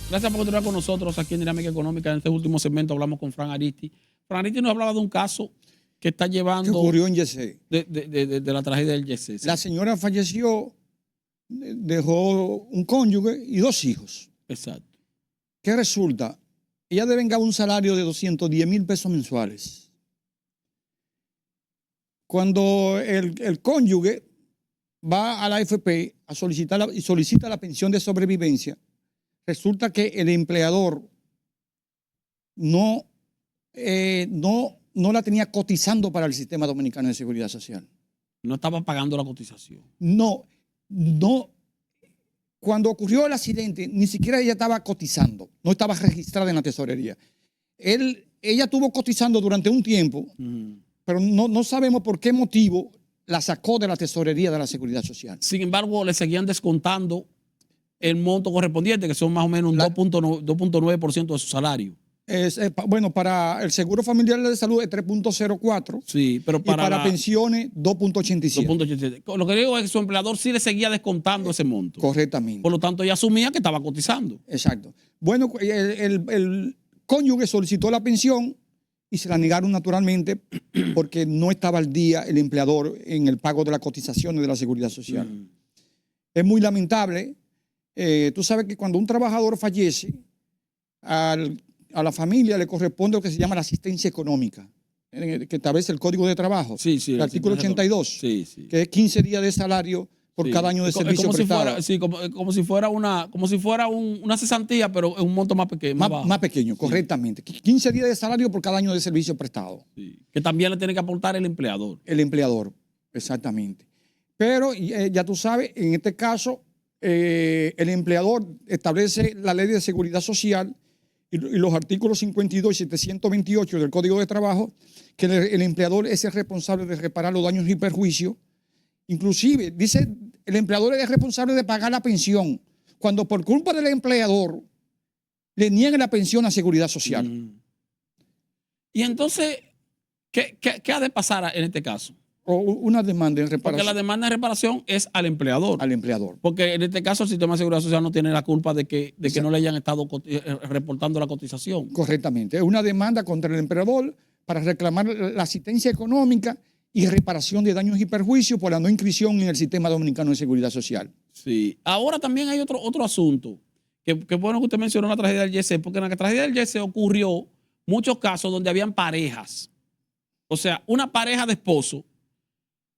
Gracias por continuar con nosotros aquí en Dinámica Económica. En este último segmento hablamos con Fran Aristi. Fran Aristi nos hablaba de un caso que está llevando... ¿Qué ocurrió en Yesé? De la tragedia del Yesé. La señora falleció, dejó un cónyuge y 2 hijos. Exacto. ¿Qué resulta? Ella devengaba un salario de 210,000 pesos mensuales. Cuando el cónyuge va a la AFP a solicita la pensión de sobrevivencia, resulta que el empleador no la tenía cotizando para el Sistema Dominicano de Seguridad Social. No estaba pagando la cotización. No. Cuando ocurrió el accidente, ni siquiera ella estaba cotizando, no estaba registrada en la tesorería. Ella estuvo cotizando durante un tiempo, pero no sabemos por qué motivo la sacó de la tesorería de la Seguridad Social. Sin embargo, le seguían descontando el monto correspondiente, que son más o menos un 2.9% de su salario. Bueno, para el Seguro Familiar de Salud es 3.04. Sí, pero para pensiones 2.87. 2.87. Lo que digo es que su empleador sí le seguía descontando ese monto. Correctamente. Por lo tanto, ella asumía que estaba cotizando. Exacto. Bueno, el cónyuge solicitó la pensión y se la negaron naturalmente porque no estaba al día el empleador en el pago de las cotizaciones de la Seguridad Social. Es muy lamentable. Tú sabes que cuando un trabajador fallece, a la familia le corresponde lo que se llama la asistencia económica, que establece el Código de Trabajo, el artículo 82, que es 15 días de salario por cada año de servicio prestado. Como si fuera una cesantía, pero en un monto más pequeño. Más pequeño, correctamente. 15 días de salario por cada año de servicio prestado. Sí. Que también le tiene que aportar el empleador. El empleador, exactamente. Pero ya tú sabes, en este caso, el empleador establece la Ley de Seguridad Social y los artículos 52 y 728 del Código de Trabajo, que el empleador es el responsable de reparar los daños y perjuicios. Inclusive, dice, el empleador es el responsable de pagar la pensión, cuando por culpa del empleador le niegue la pensión a Seguridad Social. Y entonces, ¿qué ha de pasar en este caso? O una demanda en reparación. Porque la demanda de reparación es al empleador. Al empleador. Porque en este caso el sistema de seguridad social no tiene la culpa de que no le hayan estado reportando la cotización. Correctamente. Es una demanda contra el empleador para reclamar la asistencia económica y reparación de daños y perjuicios por la no inscripción en el Sistema Dominicano de Seguridad Social. Sí. Ahora también hay otro asunto. Que bueno que usted mencionó la tragedia del Yesé, porque en la tragedia del Yesé ocurrió muchos casos donde habían parejas. O sea, una pareja de esposos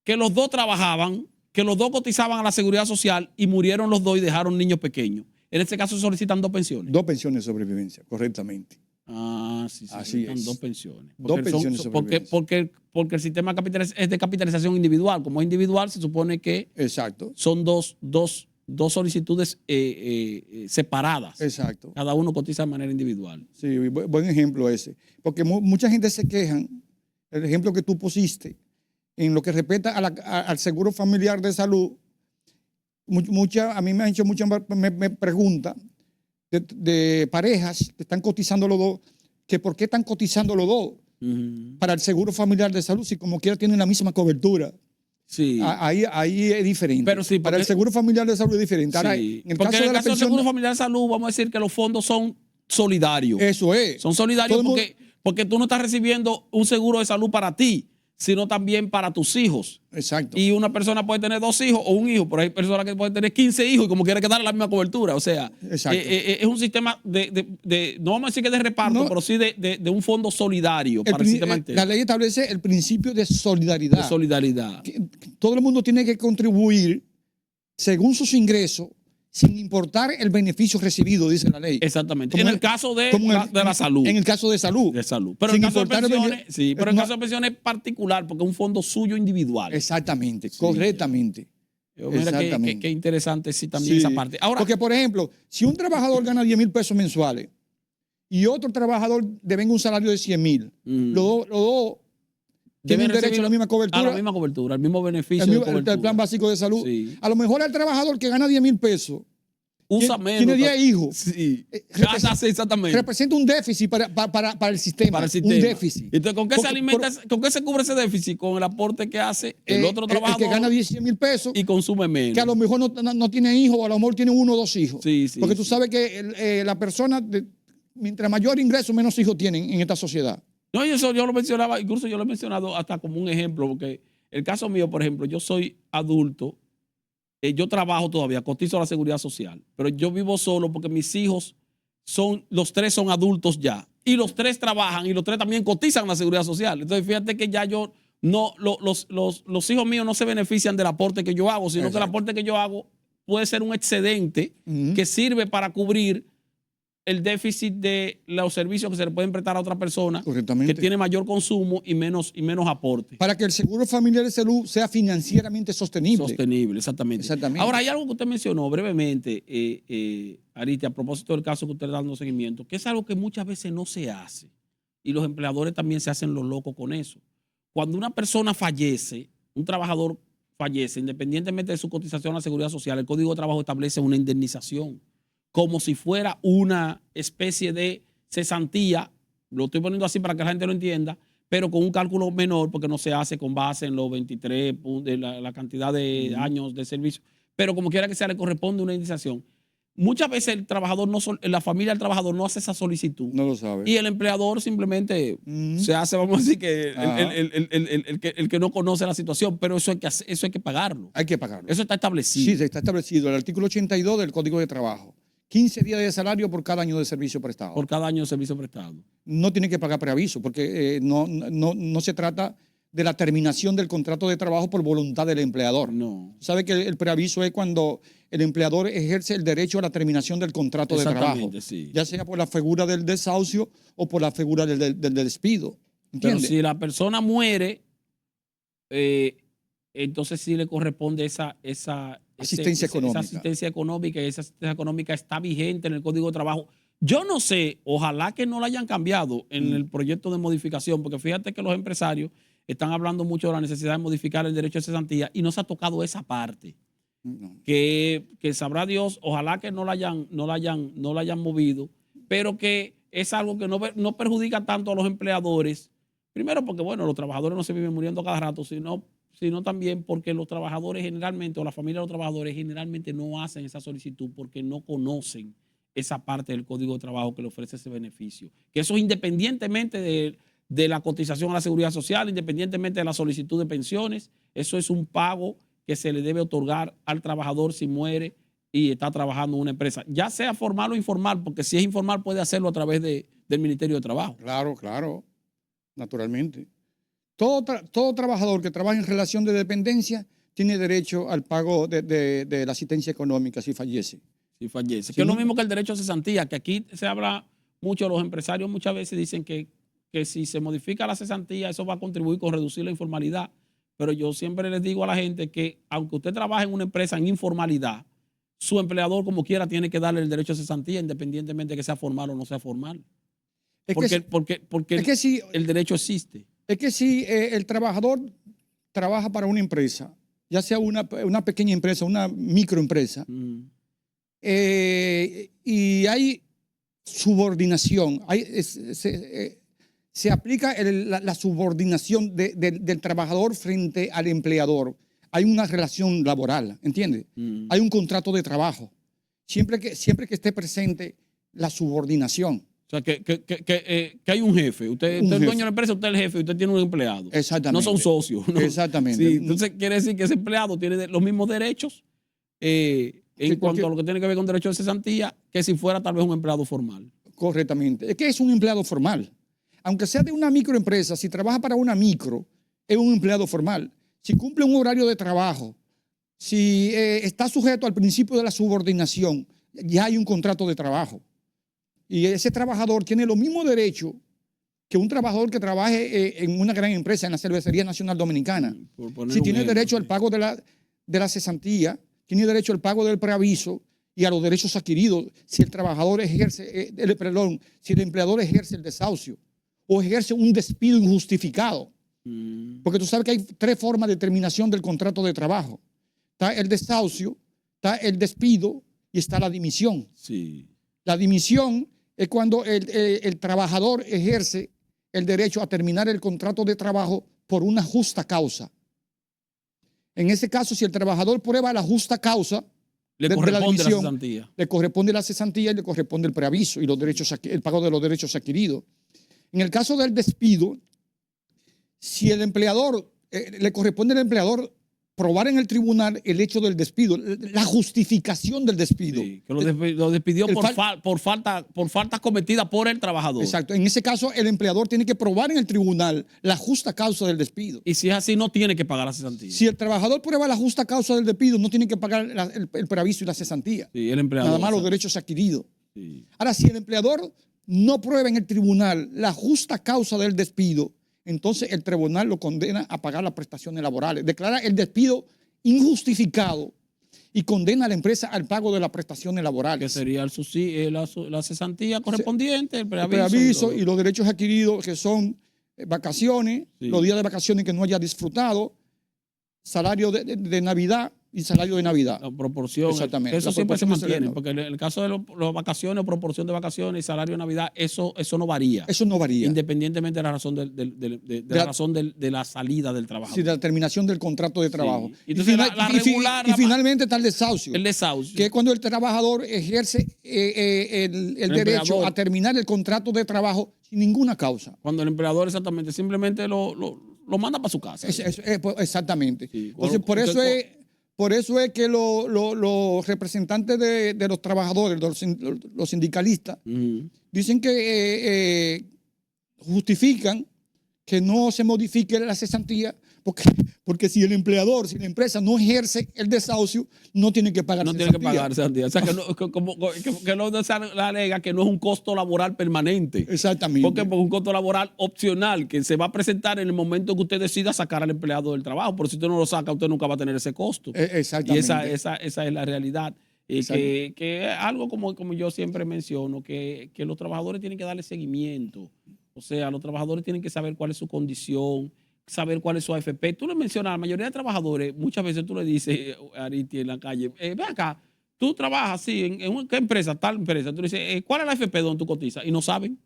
que los dos trabajaban, que los dos cotizaban a la seguridad social y murieron los dos y dejaron niños pequeños. En este caso solicitan 2 pensiones. 2 pensiones de sobrevivencia, correctamente. Ah, sí, así es. 2 pensiones. 2 pensiones de sobrevivencia. Porque el sistema es de capitalización individual. Como es individual, se supone que exacto, son dos solicitudes separadas. Exacto. Cada uno cotiza de manera individual. Sí, buen ejemplo ese. Porque mucha gente se quejan, el ejemplo que tú pusiste, en lo que respecta al seguro familiar de salud, a mí me han hecho muchas preguntas de parejas que están cotizando los dos, que por qué están cotizando los dos para el seguro familiar de salud si como quiera tienen la misma cobertura. Sí. Ahí es diferente. Pero sí, para el seguro familiar de salud es diferente. Ahora, sí. En el caso del seguro familiar de salud, vamos a decir que los fondos son solidarios. Eso es. Son solidarios porque tú no estás recibiendo un seguro de salud para ti, sino también para tus hijos. Exacto. Y una persona puede tener 2 hijos o un hijo, pero hay personas que pueden tener 15 hijos y como quiere quedar la misma cobertura. O sea, es un sistema no vamos a decir que de reparto, pero sí de un fondo solidario para el sistema entero. La ley establece el principio de solidaridad. De solidaridad. Todo el mundo tiene que contribuir según sus ingresos, sin importar el beneficio recibido, dice la ley. Exactamente. En el caso de la salud. En el caso de salud. De salud. Pero en el caso de pensiones, pero en el caso de pensiones es particular porque es un fondo suyo individual. Exactamente, correctamente. Mira qué interesante también esa parte. Ahora, porque, por ejemplo, si un trabajador gana 10,000 pesos mensuales y otro trabajador devenga un salario de 100,000, los dos tienen derecho a la misma cobertura. A la misma cobertura, al mismo beneficio el plan básico de salud. Sí. A lo mejor el trabajador que gana 10,000 pesos usa menos. Tiene 10 hijos. Sí. Representa, Sí, exactamente. representa un déficit para el sistema. Para el sistema. Un déficit. Entonces, ¿con qué se alimenta? ¿Con qué se cubre ese déficit? Con el aporte que hace el otro trabajador. El que gana 10,000 pesos. Y consume menos. Que a lo mejor no tiene hijos, o a lo mejor tiene 1 o 2 hijos. Sí, sí. Porque tú sabes que la persona, mientras mayor ingreso, menos hijos tienen en esta sociedad. No, y eso yo lo mencionaba, incluso yo lo he mencionado hasta como un ejemplo, porque el caso mío, por ejemplo, yo soy adulto, yo trabajo todavía, cotizo a la seguridad social, pero yo vivo solo porque mis hijos los 3 son adultos ya, y los 3 trabajan y los 3 también cotizan a la seguridad social. Entonces, fíjate que ya yo no, los hijos míos no se benefician del aporte que yo hago, sino Exacto. que el aporte que yo hago puede ser un excedente que sirve para cubrir el déficit de los servicios que se le pueden prestar a otra persona que tiene mayor consumo y menos aporte. Para que el seguro familiar de salud sea financieramente sostenible. Sostenible, exactamente. Ahora, hay algo que usted mencionó brevemente, Arite, a propósito del caso que usted está dando seguimiento, que es algo que muchas veces no se hace y los empleadores también se hacen los locos con eso. Cuando una persona fallece, un trabajador fallece, independientemente de su cotización a la seguridad social, el Código de Trabajo establece una indemnización como si fuera una especie de cesantía, lo estoy poniendo así para que la gente lo entienda, pero con un cálculo menor porque no se hace con base en los 23, la cantidad de años de servicio, pero como quiera que sea le corresponde una indemnización. Muchas veces el trabajador, la familia del trabajador no hace esa solicitud. No lo sabe. Y el empleador simplemente se hace, vamos a decir, que el que no conoce la situación, pero eso hay que pagarlo. Hay que pagarlo. Eso está establecido. Sí, está establecido. El artículo 82 del Código de Trabajo. 15 días de salario por cada año de servicio prestado. Por cada año de servicio prestado. No tiene que pagar preaviso porque no se trata de la terminación del contrato de trabajo por voluntad del empleador. No. Sabe que el preaviso es cuando el empleador ejerce el derecho a la terminación del contrato de trabajo. Sí. Ya sea por la figura del desahucio o por la figura del despido. ¿Entiende? Pero si la persona muere, entonces sí le corresponde esa asistencia económica. Esa asistencia económica, y esa asistencia económica está vigente en el Código de Trabajo. Yo no sé, ojalá que no la hayan cambiado en el proyecto de modificación, porque fíjate que los empresarios están hablando mucho de la necesidad de modificar el derecho de cesantía y no se ha tocado esa parte. Que sabrá Dios, ojalá que no la hayan movido, pero que es algo que no perjudica tanto a los empleadores. Primero porque, bueno, los trabajadores no se viven muriendo cada rato, sino también porque los trabajadores generalmente, o la familia de los trabajadores generalmente no hacen esa solicitud porque no conocen esa parte del Código de Trabajo que le ofrece ese beneficio. Que eso independientemente de la cotización a la seguridad social, independientemente de la solicitud de pensiones, eso es un pago que se le debe otorgar al trabajador si muere y está trabajando en una empresa, ya sea formal o informal, porque si es informal puede hacerlo a través del Ministerio de Trabajo. Claro, naturalmente. Todo trabajador que trabaja en relación de dependencia tiene derecho al pago de la asistencia económica si fallece. Si fallece. Que es lo mismo que el derecho a cesantía, que aquí se habla mucho, los empresarios muchas veces dicen que si se modifica la cesantía, eso va a contribuir con reducir la informalidad. Pero yo siempre les digo a la gente que aunque usted trabaje en una empresa en informalidad, su empleador como quiera tiene que darle el derecho a cesantía independientemente de que sea formal o no sea formal. Porque el derecho existe. Es que si el trabajador trabaja para una empresa, ya sea una pequeña empresa, una microempresa, y hay subordinación, se aplica la subordinación del trabajador frente al empleador. Hay una relación laboral, ¿entiendes? Hay un contrato de trabajo. Siempre que esté presente la subordinación. O sea, que hay un jefe. Usted es el dueño de la empresa, usted es el jefe, usted tiene un empleado. Exactamente. No son socios. ¿no? Exactamente. Sí, entonces quiere decir que ese empleado tiene los mismos derechos en cuanto a lo que tiene que ver con derecho de cesantía que si fuera tal vez un empleado formal. Correctamente. Es que es un empleado formal. Aunque sea de una microempresa, si trabaja para una micro, es un empleado formal. Si cumple un horario de trabajo, si está sujeto al principio de la subordinación, ya hay un contrato de trabajo. Y ese trabajador tiene los mismos derechos que un trabajador que trabaje en una gran empresa, en la Cervecería Nacional Dominicana. Si tiene derecho al pago de la cesantía, tiene derecho al pago del preaviso y a los derechos adquiridos si el trabajador ejerce, si el empleador ejerce el desahucio o ejerce un despido injustificado. Porque tú sabes que hay 3 formas de terminación del contrato de trabajo. Está el desahucio, está el despido y está la dimisión. Sí. La dimisión es cuando el trabajador ejerce el derecho a terminar el contrato de trabajo por una justa causa. En ese caso, si el trabajador prueba la justa causa Le de la corresponde la dimisión, cesantía. le corresponde la cesantía y le corresponde el preaviso y el pago de los derechos adquiridos. En el caso del despido, si el empleador, le corresponde al empleador probar en el tribunal el hecho del despido, la justificación del despido. Sí, que lo despidió por faltas cometidas por el trabajador. Exacto. En ese caso, el empleador tiene que probar en el tribunal la justa causa del despido. Y si es así, no tiene que pagar la cesantía. Si el trabajador prueba la justa causa del despido, no tiene que pagar el preaviso y la cesantía. Sí, el empleador. Nada más los derechos adquiridos. Sí. Ahora, si el empleador no prueba en el tribunal la justa causa del despido, entonces el tribunal lo condena a pagar las prestaciones laborales. Declara el despido injustificado y condena a la empresa al pago de las prestaciones laborales. Que sería la cesantía correspondiente, el preaviso y los derechos adquiridos, que son vacaciones, sí, los días de vacaciones que no haya disfrutado, salario de Navidad y salario de Navidad. La proporción. Exactamente. Eso la siempre se proporción mantiene, porque en el caso de las vacaciones, o proporción de vacaciones y salario de Navidad, eso no varía. Eso no varía. Independientemente de la razón de la salida del trabajador. Sí, de la terminación del contrato de trabajo. Sí. Entonces, y finalmente está el desahucio. El desahucio. Que es cuando el trabajador ejerce el derecho a terminar el contrato de trabajo sin ninguna causa. Cuando el empleador exactamente simplemente lo manda para su casa. Pues, exactamente. Sí. Entonces, por eso es que los representantes de los trabajadores, los sindicalistas, dicen que justifican que no se modifique la cesantía porque si el empleador, si la empresa no ejerce el desahucio, no tiene que pagar cesantía. No tiene que pagar cesantía. O sea, que no se alega que no es un costo laboral permanente. Exactamente. Porque es un costo laboral opcional que se va a presentar en el momento que usted decida sacar al empleado del trabajo. Pero si usted no lo saca, usted nunca va a tener ese costo. Exactamente. Y esa es la realidad. Que algo como yo siempre menciono, que los trabajadores tienen que darle seguimiento. O sea, los trabajadores tienen que saber cuál es su condición, saber cuál es su AFP. Tú le mencionas, la mayoría de trabajadores, muchas veces tú le dices a Ariti en la calle, ve acá, tú trabajas así, ¿en qué empresa? Tal empresa. Tú le dices, ¿cuál es la AFP donde tú cotizas? Y no saben.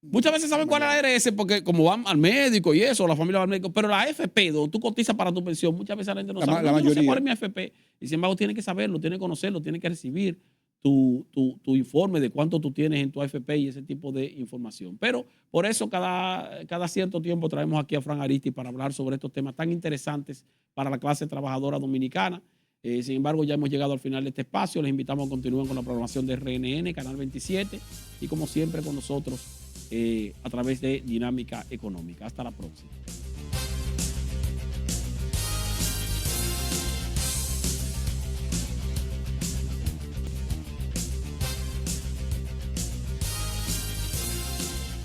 Muchas veces saben cuál es la ARS porque como van al médico y eso, la familia va al médico, pero la AFP donde tú cotizas para tu pensión, muchas veces la gente no sabe. No sé cuál es mi AFP. Y sin embargo, tiene que saberlo, tiene que conocerlo, tiene que recibir tu informe de cuánto tú tienes en tu AFP y ese tipo de información. Pero por eso cada cierto tiempo traemos aquí a Fran Aristi para hablar sobre estos temas tan interesantes para la clase trabajadora dominicana. Sin embargo, ya hemos llegado al final de este espacio. Les invitamos a continuar con la programación de RNN, Canal 27, y como siempre con nosotros a través de Dinámica Económica. Hasta la próxima.